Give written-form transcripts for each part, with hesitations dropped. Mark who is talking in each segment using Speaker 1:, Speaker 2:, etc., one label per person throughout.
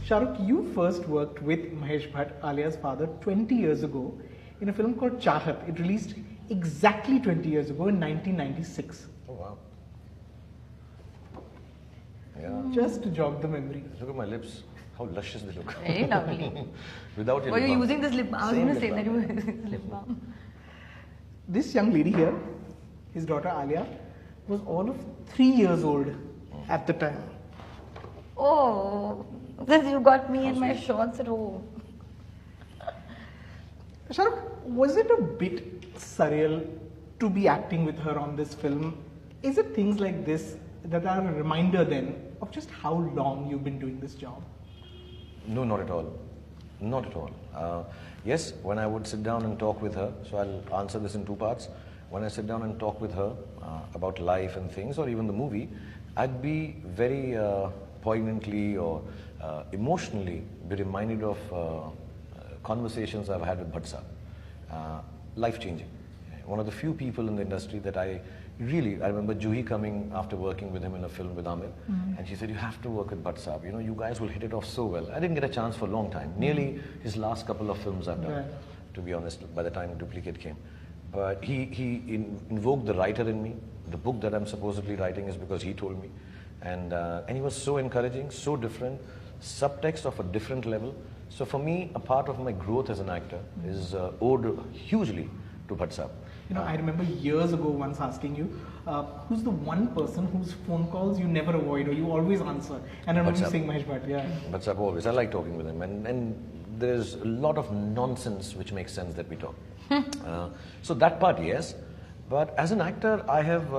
Speaker 1: Shahrukh, you first worked with Mahesh Bhatt, Alia's father, 20 years ago in a film called Chahat. It released exactly 20 years ago in 1996.
Speaker 2: Oh wow. Yeah.
Speaker 1: Just to jog the memory.
Speaker 2: Look at my lips. How luscious they look.
Speaker 3: Very lovely.
Speaker 2: Without your
Speaker 3: Were
Speaker 2: lip
Speaker 3: you
Speaker 2: balm.
Speaker 3: using this lip balm? I was
Speaker 2: Same
Speaker 3: going to say
Speaker 2: lip
Speaker 3: that you
Speaker 2: balm.
Speaker 3: were using this lip balm.
Speaker 1: This young lady here, his daughter Alia, was all of 3 years old at the time.
Speaker 3: Oh, this you got me in
Speaker 2: How
Speaker 3: my
Speaker 2: sweet.
Speaker 3: shorts at home.
Speaker 1: Shahrukh, was it a bit surreal to be acting with her on this film? Is it things like this that are a reminder then of just how long you've been doing this job?
Speaker 2: No, not at all. Not at all. Yes, when I would sit down and talk with her, so I'll answer this in two parts. When I sit down and talk with her about life and things, or even the movie, I'd be very poignantly or emotionally be reminded of conversations I've had with Bhatt Sahab. Life-changing. One of the few people in the industry that I remember Juhi coming after working with him in a film with Amir, and she said, you have to work with Bhatt Sahab, you know, you guys will hit it off so well. I didn't get a chance for a long time, nearly his last couple of films I've done, to be honest, by the time Duplicate came. But he invoked the writer in me. The book that I'm supposedly writing is because he told me. And he was so encouraging, so different, subtext of a different level. So for me, a part of my growth as an actor is owed hugely to Bhatt Sahab.
Speaker 1: You know, I remember years ago once asking you, who's the one person whose phone calls you never avoid or you always answer? And I remember you saying Mahesh Bhatt, yeah.
Speaker 2: Bhatt Sahab always. I like talking with him. And there's a lot of nonsense which makes sense that we talk. So that part, yes. But as an actor, I have,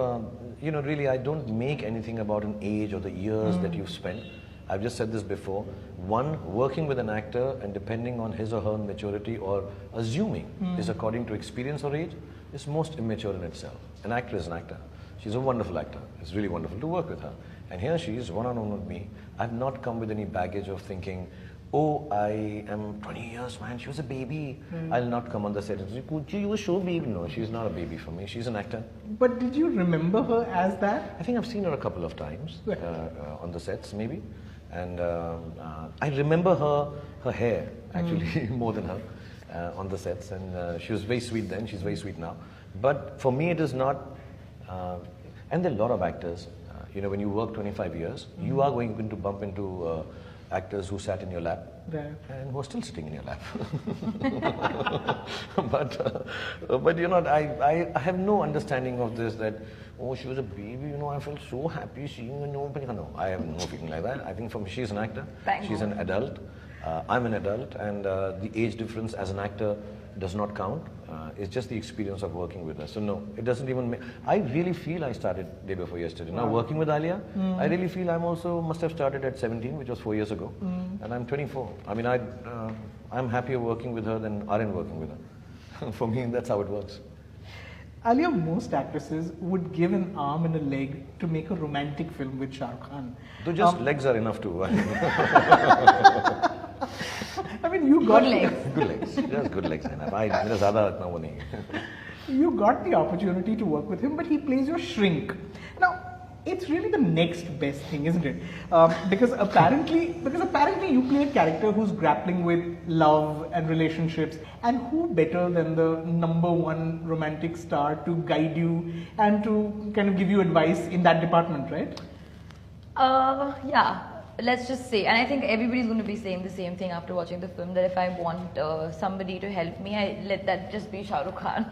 Speaker 2: you know, really, I don't make anything about an age or the years that you've spent. I've just said this before. One, working with an actor and depending on his or her maturity or assuming is according to experience or age is most immature in itself. An actor is an actor. She's a wonderful actor. It's really wonderful to work with her. And here she is, one-on-one with me. I've not come with any baggage of thinking, oh, I am 20 years, man, she was a baby. I'll not come on the set and say, Kuchi, you were so baby. No, she's not a baby for me. She's an actor.
Speaker 1: But did you remember her as that?
Speaker 2: I think I've seen her a couple of times on the sets, maybe. And I remember her hair, actually, more than her on the sets. And she was very sweet then. She's very sweet now. But for me, it is not... and there are a lot of actors. You know, when you work 25 years, you are going to bump into actors who sat in your lap and who are still sitting in your lap. But you know, I have no understanding of this that, oh, she was a baby, you know, I felt so happy seeing her. No, I have no feeling like that. I think for me, she's an actor. She's an adult. I'm an adult, and the age difference as an actor does not count. It's just the experience of working with her. So no, it doesn't even make... I really feel I started day before yesterday. Now working with Alia, I really feel I'm also must have started at 17, which was 4 years ago, and I'm 24. I mean, I'm happier working with her than aren't working with her. For me, that's how it works.
Speaker 1: Alia, most actresses would give an arm and a leg to make a romantic film with Shah Rukh Khan.
Speaker 2: So just legs are enough too.
Speaker 1: I mean, you got
Speaker 3: good legs.
Speaker 2: Good legs. Just good legs enough.
Speaker 1: You got the opportunity to work with him, but he plays your shrink. Now, it's really the next best thing, isn't it? Because apparently you play a character who's grappling with love and relationships, and who better than the #1 romantic star to guide you and to kind of give you advice in that department, right?
Speaker 3: Yeah. Let's just say, and I think everybody's going to be saying the same thing after watching the film, that if I want somebody to help me, I let that just be Shah Rukh Khan.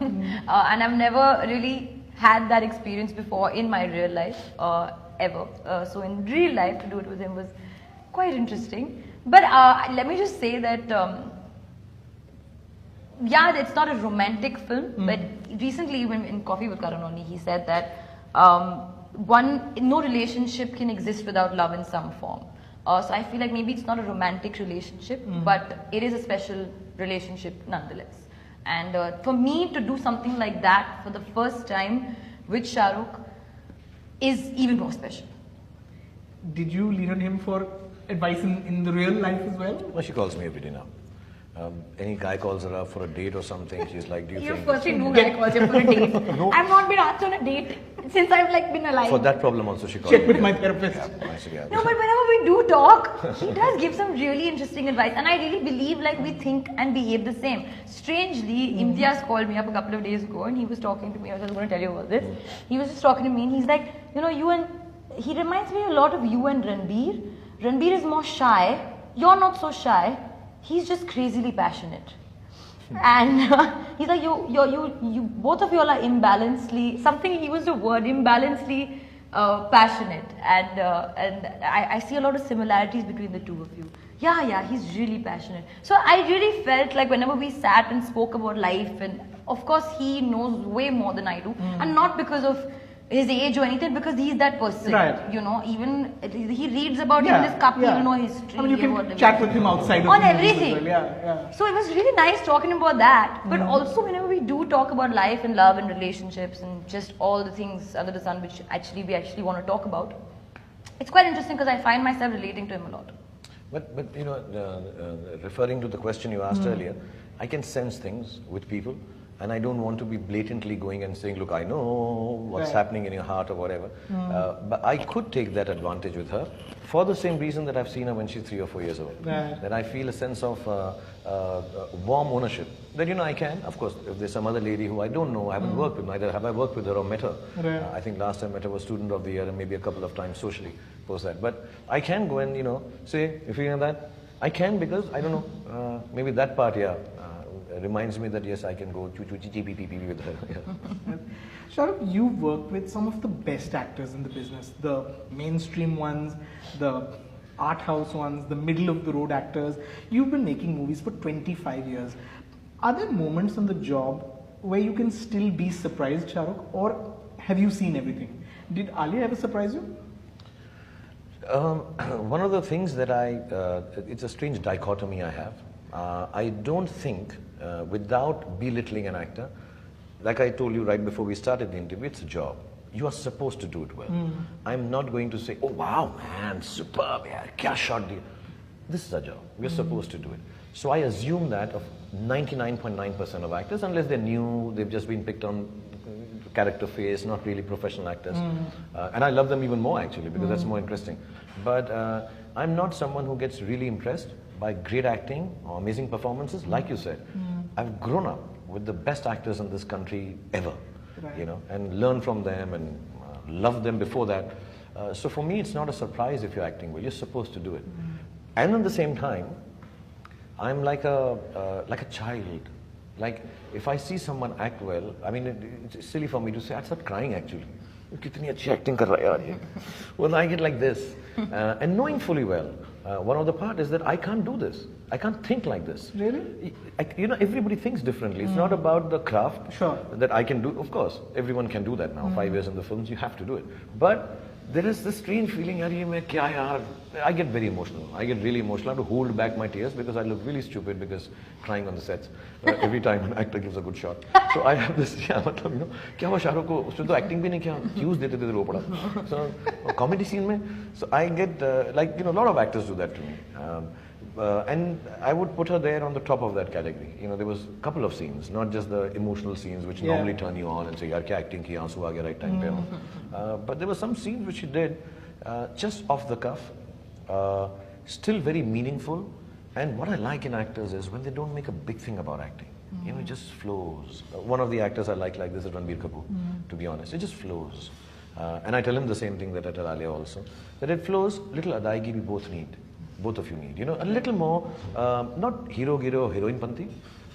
Speaker 3: And I've never really had that experience before in my real life, ever. So in real life, to do it with him was quite interesting. But let me just say that, yeah, it's not a romantic film, but recently even in Coffee with Karan only, he said that no relationship can exist without love in some form. So I feel like maybe it's not a romantic relationship, but it is a special relationship nonetheless. And for me to do something like that for the first time with Shah Rukh is even more special.
Speaker 1: Did you lean on him for advice in the real life as well?
Speaker 2: Well, she calls me every day now. Any guy calls her up for a date or something, she's like, do you think...
Speaker 3: Firstly, no guy calls you for a date. I've not been asked on a date since I've like been alive.
Speaker 2: For that problem also she called
Speaker 1: Check
Speaker 2: me.
Speaker 1: with my therapist.
Speaker 2: Yeah.
Speaker 3: No, but whenever we do talk, she does give some really interesting advice, and I really believe like we think and behave the same. Strangely, Imtiaz called me up a couple of days ago, and he was talking to me. I was going to tell you about this. He was just talking to me, and he's like, you know, he reminds me a lot of you and Ranbir. Ranbir is more shy. You're not so shy. He's just crazily passionate. And he's like, you both of you all are imbalancedly, something he used the word, imbalancedly passionate. And I see a lot of similarities between the two of you. Yeah, he's really passionate. So I really felt like whenever we sat and spoke about life, and of course he knows way more than I do, and not because of his age or anything, because he's that person.
Speaker 1: Right.
Speaker 3: You know, even he reads about in this cup, he'll know history.
Speaker 1: I mean, you can chat with him outside of
Speaker 3: on
Speaker 1: the movies as
Speaker 3: everything.
Speaker 1: well. Yeah.
Speaker 3: So it was really nice talking about that. But also whenever we do talk about life and love and relationships and just all the things under the sun which we actually want to talk about, it's quite interesting because I find myself relating to him a lot.
Speaker 2: But you know, referring to the question you asked earlier, I can sense things with people, and I don't want to be blatantly going and saying, look, I know what's happening in your heart or whatever. But I could take that advantage with her for the same reason that I've seen her when she's 3 or 4 years old. That I feel a sense of warm ownership. That, you know, I can, of course, if there's some other lady who I don't know, I haven't worked with, neither have I worked with her or met her. I think last time I met her was Student of the Year and maybe a couple of times socially post that. But I can go and, you know, say, if you know that, I can because, I don't know, maybe that part, reminds me that yes, I can go with her.
Speaker 1: Shahrukh, you've worked with some of the best actors in the business, the mainstream ones, the art house ones, the middle of the road actors. You've been making movies for 25 years. Are there moments on the job where you can still be surprised, Shahrukh, or have you seen everything? Did Alia ever surprise you?
Speaker 2: One of the things that it's a strange dichotomy I have. I don't think, without belittling an actor, like I told you right before we started the interview, it's a job. You are supposed to do it well. I'm not going to say, oh wow man, superb, yaar, kya shot diya. This is a job. We're supposed to do it. So I assume that of 99.9% of actors, unless they're new, they've just been picked on character phase, not really professional actors. And I love them even more actually, because that's more interesting. But I'm not someone who gets really impressed by great acting or amazing performances. Like you said, I've grown up with the best actors in this country ever, you know, and learned from them and loved them before that. So for me, it's not a surprise if you're acting well. You're supposed to do it. And at the same time, I'm like a child. Like if I see someone act well, I mean, it's silly for me to say, I start crying actually. Kitni achhi acting kar raha hai yaar. Well, I get like this, and knowing fully well. One of the part is that I can't do this. I can't think like this.
Speaker 1: Really?
Speaker 2: You know, everybody thinks differently. It's not about the craft that I can do. Of course, everyone can do that now. 5 years in the films, you have to do it. But there is this strange feeling, I get very emotional. I get really emotional. I have to hold back my tears because I look really stupid because crying on the sets every time an actor gives a good shot. So I have this, you know, kya hua Shahrukh ko, usme to acting bhi nahi kiya, cues dete ro pada. So comedy scene mein, so I get like, you know, a lot of actors do that to me. And I would put her there on the top of that category. You know, there was a couple of scenes, not just the emotional scenes which normally turn you on and say, yaar kya acting ki, aansu aa gaya right time pe. But there were some scenes which she did just off the cuff, still very meaningful. And what I like in actors is when they don't make a big thing about acting. You know, it just flows. One of the actors I like this is Ranbir Kapoor, to be honest. It just flows. And I tell him the same thing that I tell Alia also, that it flows, little adaigi we both need. Both of you need, you know, a little more, not hero, heroine panti,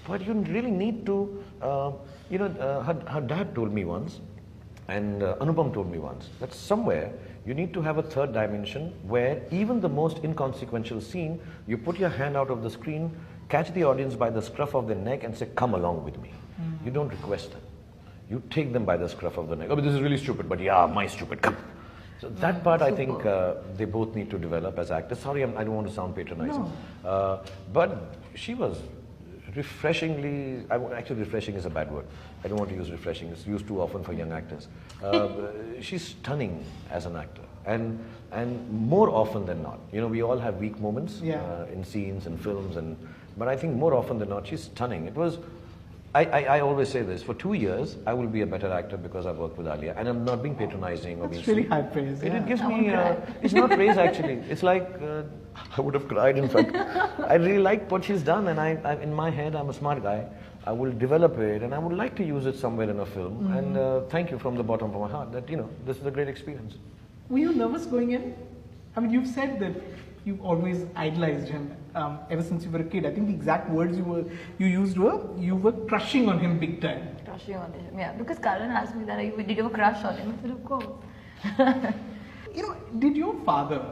Speaker 2: but you really need to, you know, her dad told me once, and Anupam told me once, that somewhere you need to have a third dimension where even the most inconsequential scene, you put your hand out of the screen, catch the audience by the scruff of the neck and say, come along with me. You don't request them. You take them by the scruff of the neck. Oh, but this is really stupid, but yeah, my stupid, come. So that part I think they both need to develop as actors. Sorry, I don't want to sound patronizing. But she was refreshingly, actually refreshing is a bad word. I don't want to use refreshing, it's used too often for young actors. She's stunning as an actor. And more often than not, you know, we all have weak moments in scenes and films, but I think more often than not, she's stunning. It was, I always say this, for 2 years, I will be a better actor because I've worked with Alia, and I'm not being patronizing or being...
Speaker 1: It's really high praise.
Speaker 2: It gives me, it's not praise actually, it's like, I would have cried in fact. I really like what she's done, and I in my head, I'm a smart guy. I will develop it, and I would like to use it somewhere in a film, and thank you from the bottom of my heart that, you know, this is a great experience.
Speaker 1: Were you nervous going in? I mean, you've said that you've always idolized him ever since you were a kid. I think the exact words you used were, you were crushing on him big time.
Speaker 3: Crushing on him, yeah. Because Karan asked me that, did you have a crush on him? I said, of course.
Speaker 1: You know, did your father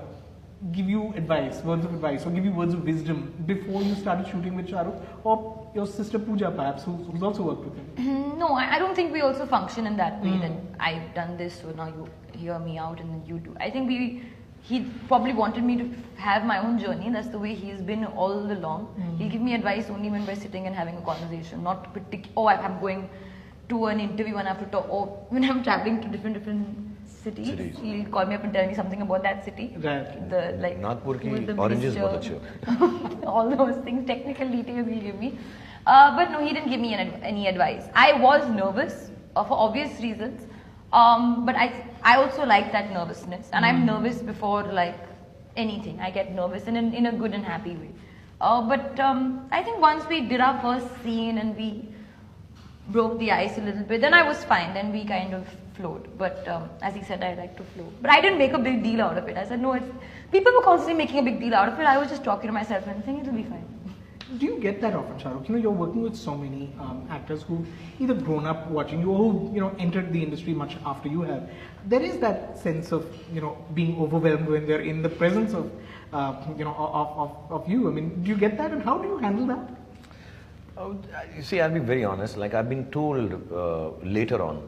Speaker 1: give you advice, words of advice, or give you words of wisdom before you started shooting with Shah Rukh, or your sister Pooja perhaps, who's also worked with him?
Speaker 3: No, I don't think we also function in that way, that I've done this, so now you hear me out and then you do. I think he probably wanted me to have my own journey. That's the way he's been all along. He'll give me advice only when we're sitting and having a conversation, not I'm going to an interview and I have to talk, or when I'm traveling to different cities. He'll call me up and tell me something about that city.
Speaker 1: Right.
Speaker 3: The, like,
Speaker 2: Nagpur ki oranges bahut achhe.
Speaker 3: All those things, technical details he'll give me. But no, he didn't give me any advice. I was nervous for obvious reasons. But I also like that nervousness, and I'm nervous before like anything. I get nervous in a good and happy way. But I think once we did our first scene and we broke the ice a little bit, then I was fine. Then we kind of flowed. But as he said, I like to flow. But I didn't make a big deal out of it. I said, no, people were constantly making a big deal out of it. I was just talking to myself and thinking it'll be fine.
Speaker 1: Do you get that often, Shah Rukh? You know, you're working with so many actors who either grown up watching you or who, you know, entered the industry much after you have. There is that sense of, you know, being overwhelmed when they're in the presence of, you know, of you. I mean, do you get that, and how do you handle that?
Speaker 2: You see, I'll be very honest. Like, I've been told later on,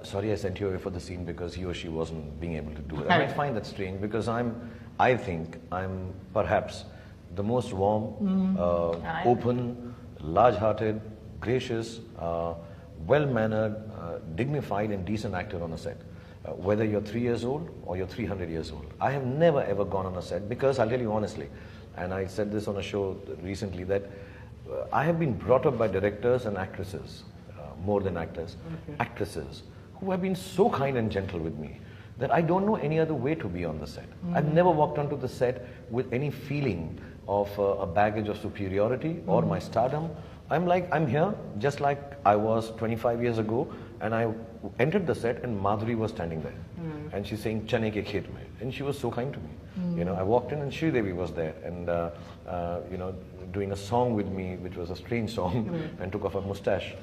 Speaker 2: sorry, I sent you away for the scene because he or she wasn't being able to do it. And I find that strange because I think I'm perhaps the most warm, open, large-hearted, gracious, well-mannered, dignified and decent actor on a set. Whether you're 3 years old or you're 300 years old. I have never ever gone on a set because I'll tell you honestly, and I said this on a show recently, that I have been brought up by directors and actresses, more than actors, actresses, who have been so kind and gentle with me that I don't know any other way to be on the set. I've never walked onto the set with any feeling of a baggage of superiority or my stardom. I'm here just like I was 25 years ago, and I entered the set and Madhuri was standing there. And she's saying, Chane ke khet mein. And she was so kind to me. You know, I walked in and Sridevi was there and, you know, doing a song with me, which was a strange song, and took off a mustache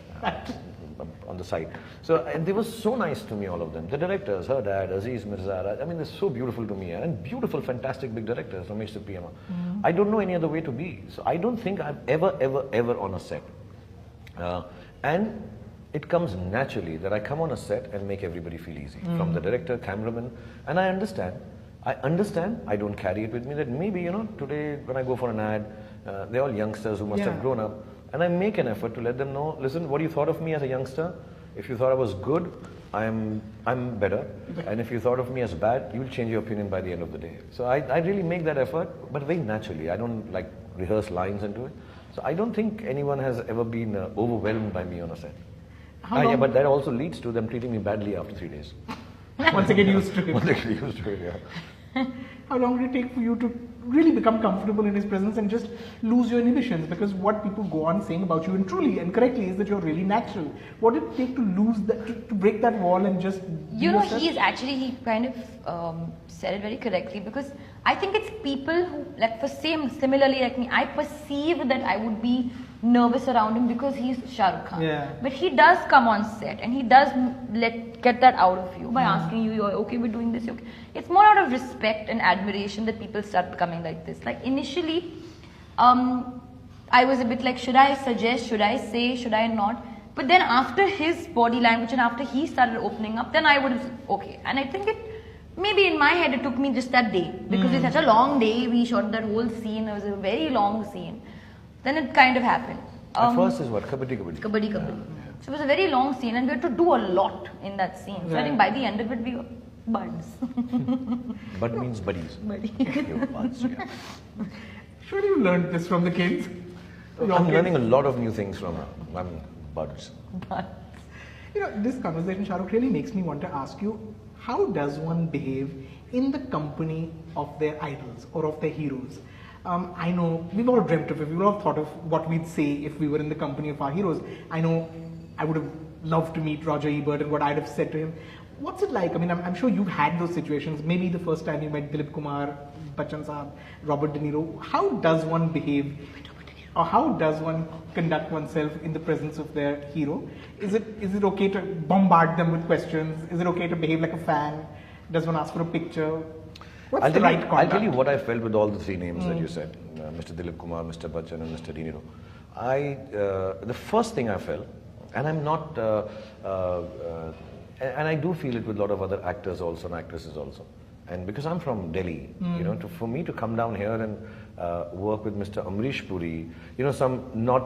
Speaker 2: on the side. So, and they were so nice to me, all of them. The directors, her dad, Aziz Mirza, I mean, they're so beautiful to me, and beautiful, fantastic big directors, Ramesh Sippiyama. I don't know any other way to be. So I don't think I'm ever on a set. And it comes naturally that I come on a set and make everybody feel easy. From the director, cameraman, and I understand, I don't carry it with me that maybe, you know, today when I go for an ad, they're all youngsters who must have grown up, and I make an effort to let them know, listen, what you thought of me as a youngster, if you thought I was good, I'm better, and if you thought of me as bad, you'll change your opinion by the end of the day. So I really make that effort, but very naturally. I don't like rehearse lines into it. So I don't think anyone has ever been overwhelmed by me on a set. Yeah, but that also leads to them treating me badly after 3 days.
Speaker 1: Once again used to it.
Speaker 2: Once again used to it, yeah.
Speaker 1: How long did it take for you to really become comfortable in his presence and just lose your inhibitions? Because what people go on saying about you, and truly and correctly, is that you're really natural. What did it take to lose that, to break that wall and just
Speaker 3: you know, he kind of said it very correctly, because I think it's people who, like, similarly like me, I perceive that I would be nervous around him because he's Shah Rukh Khan.
Speaker 1: Yeah.
Speaker 3: But he does come on set and he does get that out of you by asking you, you're okay with doing this? You're okay. It's more out of respect and admiration that people start becoming like this. Like initially, I was a bit like, should I suggest, should I say, should I not? But then after his body language and after he started opening up, then I would have, okay. And I think maybe in my head it took me just that day, because it's such a long day, we shot that whole scene, it was a very long scene. Then it kind of happened.
Speaker 2: The first is what? Kabaddi Kabaddi.
Speaker 3: Kabaddi Kabaddi. So it was a very long scene and we had to do a lot in that scene. So I think by the end of it, Buds.
Speaker 2: Bud means buddies.
Speaker 3: Buddy.
Speaker 2: Your buds, yeah.
Speaker 1: Surely you learned this from the kids.
Speaker 2: I'm learning a lot of new things from her. I'm buds.
Speaker 3: Buds.
Speaker 1: You know, this conversation, Shahrukh, really makes me want to ask you, how does one behave in the company of their idols or of their heroes? I know we've all dreamt of it. We've all thought of what we'd say if we were in the company of our heroes. I know I would have loved to meet Roger Ebert and what I'd have said to him. What's it like? I mean, I'm sure you've had those situations. Maybe the first time you met Dilip Kumar, Bachchan Saab, Robert De Niro. How does one behave, or how does one conduct oneself in the presence of their hero? Is it okay to bombard them with questions? Is it okay to behave like a fan? Does one ask for a picture? What's the right conduct?
Speaker 2: I'll tell you what I felt with all the three names that you said, Mr. Dilip Kumar, Mr. Bachchan and Mr. De Niro. The first thing I felt, and I'm not, and I do feel it with a lot of other actors also and actresses also. And because I'm from Delhi, you know, for me to come down here and work with Mr. Amrish Puri, you know, some not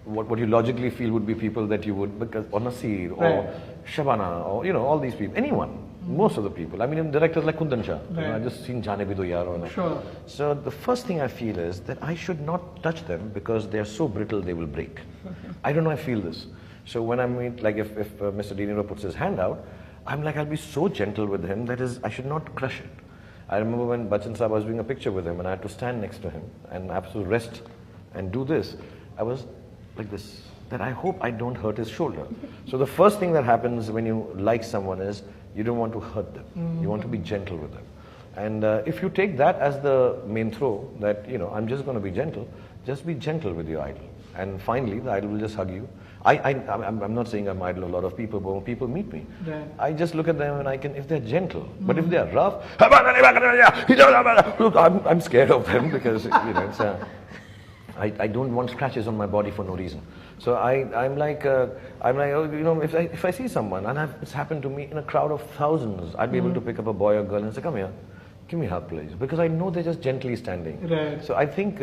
Speaker 2: what you logically feel would be people that you would, because, or Nasir, or Shabana, or, you know, all these people, anyone. Most of the people. I mean, even directors like Kundan Shah. You know, I just seen Jaane Bhi Do Yaar. Or
Speaker 1: Sure.
Speaker 2: So the first thing I feel is that I should not touch them because they are so brittle they will break. I don't know, I feel this. So when I meet, like if Mr. De Niro puts his hand out, I'm like, I'll be so gentle with him, that is, I should not crush it. I remember when Bachchan Saab, I was doing a picture with him and I had to stand next to him and I have to rest and do this. I was like this, that I hope I don't hurt his shoulder. So the first thing that happens when you like someone is, you don't want to hurt them. You want to be gentle with them. And if you take that as the main throw, that, you know, I'm just going to be gentle, just be gentle with your idol. And finally, the idol will just hug you. I'm not saying I'm idol of a lot of people, but when people meet me, I just look at them and I can, if they're gentle, but if they're rough, look, I'm scared of them because, you know, it's I don't want scratches on my body for no reason. So I'm like, you know, if I see someone, and it's happened to me in a crowd of thousands, I'd be able to pick up a boy or girl and say, come here, give me a hug, please. Because I know they're just gently standing.
Speaker 1: Right.
Speaker 2: So I think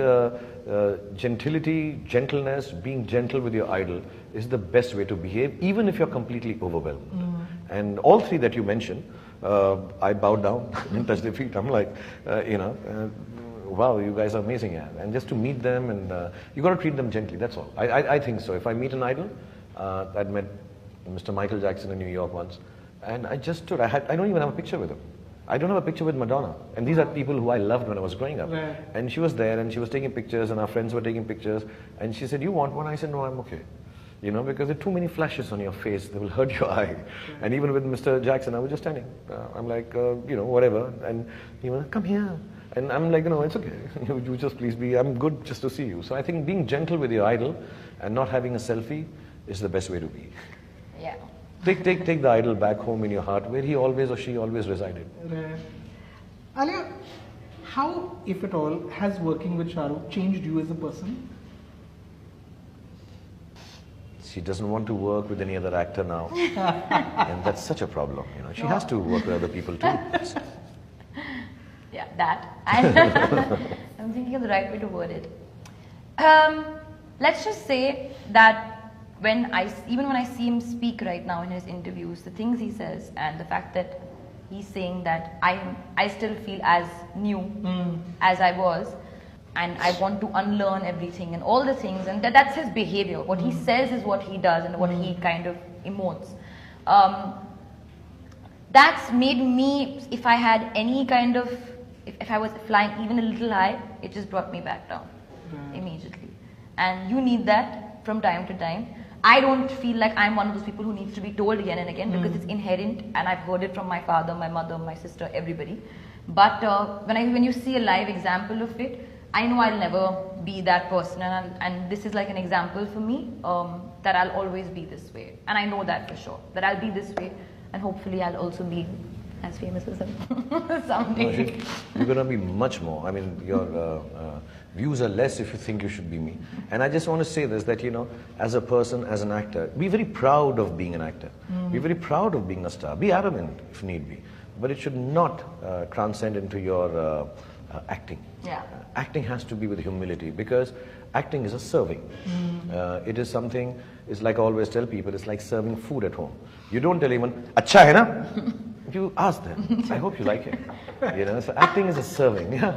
Speaker 2: gentility, gentleness, being gentle with your idol is the best way to behave, even if you're completely overwhelmed. And all three that you mentioned, I bowed down and touched their feet. I'm like, you know, wow, you guys are amazing, yeah. And just to meet them, and you got to treat them gently. That's all. I think so. If I meet an idol, I'd met Mr. Michael Jackson in New York once, and I just stood. I don't even have a picture with him. I don't have a picture with Madonna, and these are people who I loved when I was growing up.
Speaker 1: Right.
Speaker 2: And she was there, and she was taking pictures, and our friends were taking pictures, and she said, "You want one?" I said, "No, I'm okay." You know, because there are too many flashes on your face, they will hurt your eye. And even with Mr. Jackson, I was just standing. I'm like, you know, whatever, and he was like, "Come here." And I'm like, no, it's okay. You just please be, I'm good just to see you. So I think being gentle with your idol and not having a selfie is the best way to be.
Speaker 3: Yeah.
Speaker 2: Take the idol back home in your heart where he always or she always resided.
Speaker 1: Alia, how, if at all, has working with Shahrukh changed you as a person?
Speaker 2: She doesn't want to work with any other actor now. And that's such a problem. You know, she has to work with other people too.
Speaker 3: Yeah, that. I'm thinking of the right way to word it. Let's just say that even when I see him speak right now in his interviews, the things he says and the fact that he's saying that I still feel as new as I was, and I want to unlearn everything and all the things, and that's his behavior. What he says is what he does and what he kind of emotes. That's made me, if I had any kind of, if I was flying even a little high, it just brought me back down immediately. And you need that from time to time. I don't feel like I'm one of those people who needs to be told again and again because it's inherent, and I've heard it from my father, my mother, my sister, everybody. But when you see a live example of it, I know I'll never be that person, and this is like an example for me that I'll always be this way. And I know that for sure, that I'll be this way, and hopefully I'll also be as famous as him someday.
Speaker 2: You're going to be much more. I mean, your views are less if you think you should be me. And I just want to say this, that, you know, as a person, as an actor, be very proud of being an actor. Be very proud of being a star. Be arrogant if need be. But it should not transcend into your acting.
Speaker 3: Yeah.
Speaker 2: Acting has to be with humility, because acting is a serving. It is something, it's like I always tell people, it's like serving food at home. You don't tell anyone, "Acha hai na?" You ask them. I hope you like it. You know, so acting is a serving. Yeah.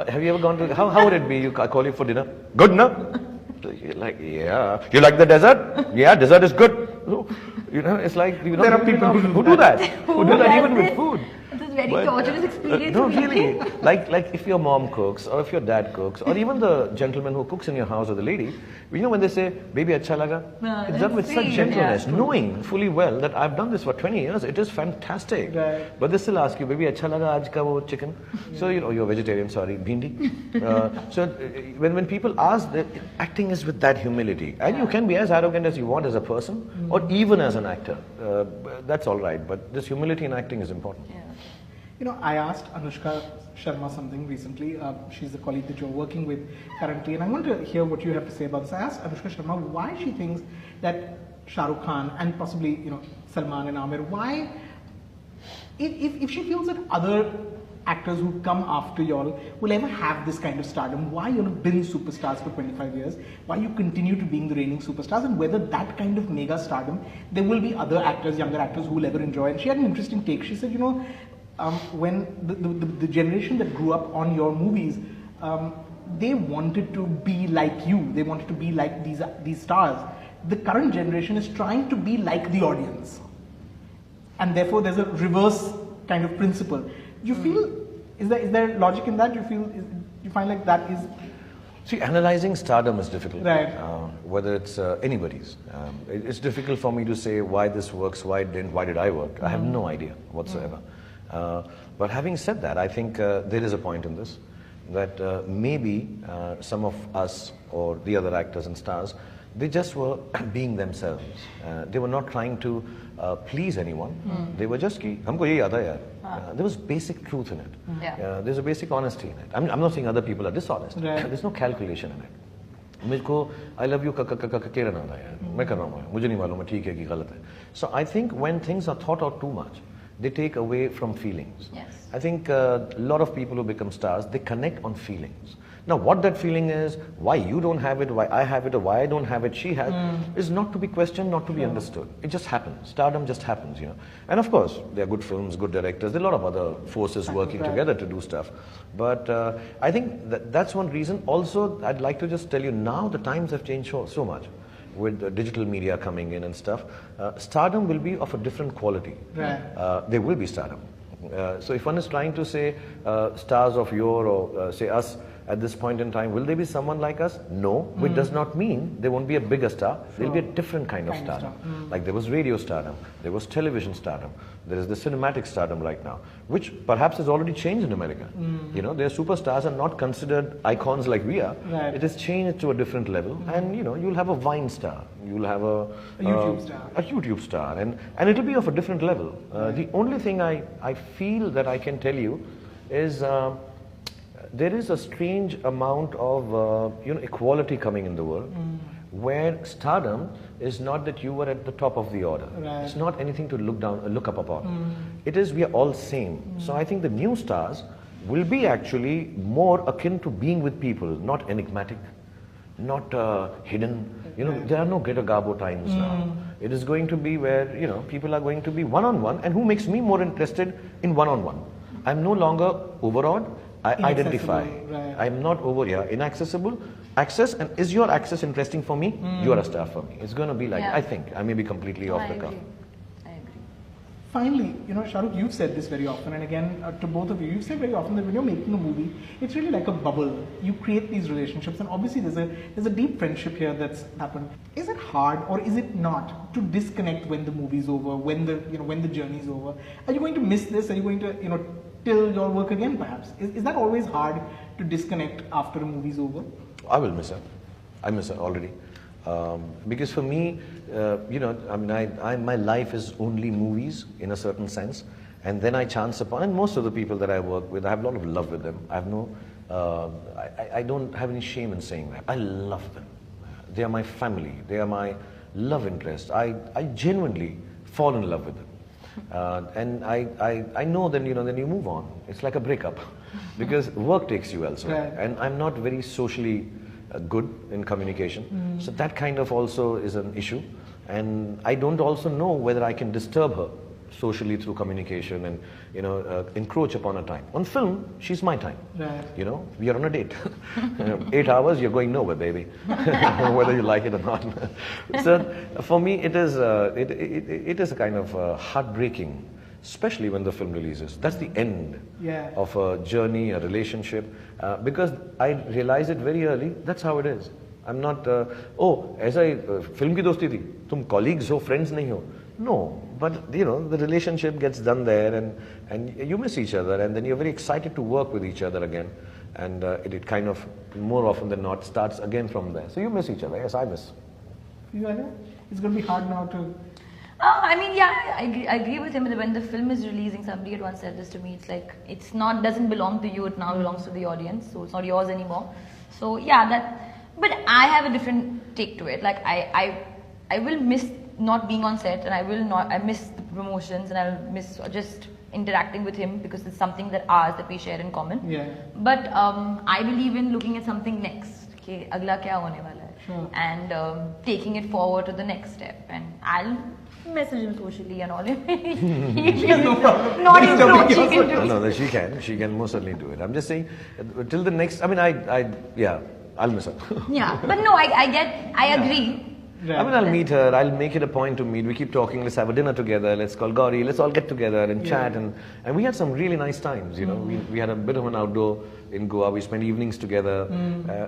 Speaker 2: Have you ever gone to? How would it be? I call you for dinner. Good enough. You're like, yeah. You like the dessert? Yeah, dessert is good. You know, it's like
Speaker 1: there are people
Speaker 2: who do that. Who do that even with food.
Speaker 3: This is very torturous experience.
Speaker 2: No, really. Like if your mom cooks or if your dad cooks or even the gentleman who cooks in your house or the lady, you know when they say, baby, acha laga? It's done with such gentleness, knowing fully well that I've done this for 20 years. It is fantastic.
Speaker 1: Right.
Speaker 2: But they still ask you, baby, acha laga aaj ka wo chicken? So, you know, you're vegetarian, sorry, bhindi. So when people ask, acting is with that humility. And you can be as arrogant as you want as a person or even as an actor. That's all right. But this humility in acting is important.
Speaker 3: Yeah.
Speaker 1: You know, I asked Anushka Sharma something recently. She's the colleague that you're working with currently, and I want to hear what you have to say about this. I asked Anushka Sharma why she thinks that Shah Rukh Khan and possibly, you know, Salman and Amir, why, if she feels that other actors who come after y'all will ever have this kind of stardom, why you'll have been superstars for 25 years, why you continue to being the reigning superstars, and whether that kind of mega stardom, there will be other actors, younger actors who will ever enjoy. And she had an interesting take. She said, you know, when the generation that grew up on your movies, they wanted to be like you. They wanted to be like these stars. The current generation is trying to be like the audience, and therefore there's a reverse kind of principle. You feel is there logic in that? You find like that is.
Speaker 2: See, analyzing stardom is difficult.
Speaker 1: Right.
Speaker 2: Whether it's anybody's. It's difficult for me to say why this works, why it didn't, why did I work. I have no idea whatsoever. But having said that, I think there is a point in this, that maybe some of us or the other actors and stars, they just were being themselves. They were not trying to please anyone. They were just ki, humko yahi aata hai yaar. There was basic truth in it.
Speaker 3: Yeah.
Speaker 2: There's a basic honesty in it. I'm not saying other people are dishonest.
Speaker 1: Right.
Speaker 2: There's no calculation in it. मुझको I love you कहना था यार, मैं कर रहा हूँ, मुझे नहीं मालूम है ठीक है कि गलत है. So I think when things are thought out too much, they take away from feelings.
Speaker 3: Yes.
Speaker 2: I think a lot of people who become stars, they connect on feelings. Now what that feeling is, why you don't have it, why I have it, or why I don't have it, she has, is not to be questioned, not to be understood. It just happens. Stardom just happens, you know. And of course, there are good films, good directors, there are a lot of other forces working together to do stuff. But I think that's one reason. Also, I'd like to just tell you, now the times have changed so much. With digital media coming in and stuff, stardom will be of a different quality.
Speaker 1: Right.
Speaker 2: There will be stardom. So if one is trying to say stars of yore or say us at this point in time, will there be someone like us? No, which does not mean there won't be a bigger star. There will be a different kind of stardom. Like there was radio stardom, there was television stardom, there is the cinematic stardom right now, which perhaps has already changed in America. You know, their superstars are not considered icons like we are.
Speaker 1: Right.
Speaker 2: It has changed to a different level, and you know, you'll have a Vine star, you'll have a YouTube star, and it will be of a different level. The only thing I feel that I can tell you is there is a strange amount of equality coming in the world, where stardom is not that you were at the top of the order.
Speaker 1: Right.
Speaker 2: It's not anything to look up upon. It is we are all same. So I think the new stars will be actually more akin to being with people, not enigmatic, not hidden. You know, there are no Greta Garbo times now. It is going to be where, you know, people are going to be one-on-one, and who makes me more interested in one-on-one. I'm no longer overawed. I identify.
Speaker 1: Right.
Speaker 2: I'm not inaccessible. Access, and is your access interesting for me? You are a star for me. It's going to be like, I think. I may be completely off the cuff.
Speaker 3: I agree.
Speaker 1: Finally, you know, Shah Rukh, you've said this very often, and again, to both of you, you've said very often that when you're making a movie, it's really like a bubble. You create these relationships, and obviously there's a deep friendship here that's happened. Is it hard, or is it not, to disconnect when the movie's over, when the journey's over? Are you going to miss this? Are you going to, till your work again, perhaps? Is that always hard to disconnect after a movie's over?
Speaker 2: I will miss her. I miss her already. Because for me, my life is only movies in a certain sense, and then I chance upon, and most of the people that I work with, I have a lot of love with them. I have I don't have any shame in saying that. I love them. They are my family. They are my love interest. I genuinely fall in love with them. And I know then you move on. It's like a breakup because work takes you elsewhere.
Speaker 1: Right.
Speaker 2: And I'm not very socially good in communication. So that kind of also is an issue. And I don't also know whether I can disturb her socially through communication and, encroach upon her time. On film, she's my time.
Speaker 1: Right.
Speaker 2: We are on a date. 8 hours, you're going nowhere, baby. Whether you like it or not. So for me, it is a kind of heartbreaking, especially when the film releases. That's the end of a journey, a relationship, because I realize it very early. That's how it is. I'm not, ऐसा ही film की दोस्ती थी, तुम colleagues हो, friends नहीं हो. No, but the relationship gets done there, and you miss each other, and then you're very excited to work with each other again, and it kind of more often than not starts again from there. So you miss each other. Yes, I miss.
Speaker 1: You Alia? It's going to be hard now to.
Speaker 3: I mean, yeah, I agree with him that when the film is releasing, somebody had once said this to me, it's like, doesn't belong to you, it now belongs to the audience, so it's not yours anymore. So yeah, but I have a different take to it. Like, I will miss not being on set, and I miss the promotions, and I'll miss just interacting with him because it's something that we share in common.
Speaker 1: Yeah.
Speaker 3: But I believe in looking at something next. Okay, agla kya hone wala hai?
Speaker 1: Sure.
Speaker 3: And taking it forward to the next step. And I'll message him socially and all.
Speaker 1: No problem.
Speaker 3: Not encroaching into.
Speaker 2: No, she can most certainly do it. I'm just saying, till the next. I mean, I'll miss her.
Speaker 3: Yeah, but no, I agree.
Speaker 1: Right.
Speaker 2: I mean, I'll meet her. I'll make it a point to meet. We keep talking. Let's have a dinner together. Let's call Gauri. Let's all get together and chat. And we had some really nice times. We had a bit of an outdoor in Goa. We spent evenings together,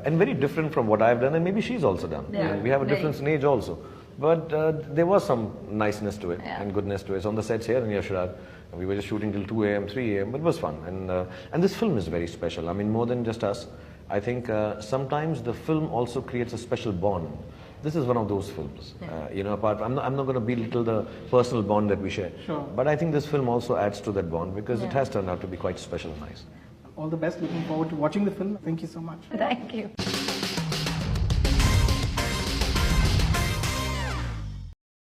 Speaker 2: and very different from what I've done, and maybe she's also done.
Speaker 3: Yeah.
Speaker 2: And we have a difference in age also, but there was some niceness to it and goodness to it. So on the sets here in Yashraj, we were just shooting till 2 a.m., 3 a.m., but it was fun. And this film is very special. I mean, more than just us. I think sometimes the film also creates a special bond. This is one of those films. Apart from, I'm not going to belittle the personal bond that we share.
Speaker 1: Sure.
Speaker 2: But I think this film also adds to that bond because it has turned out to be quite special and nice.
Speaker 1: All the best. Looking forward to watching the film. Thank you so much.
Speaker 3: Thank you.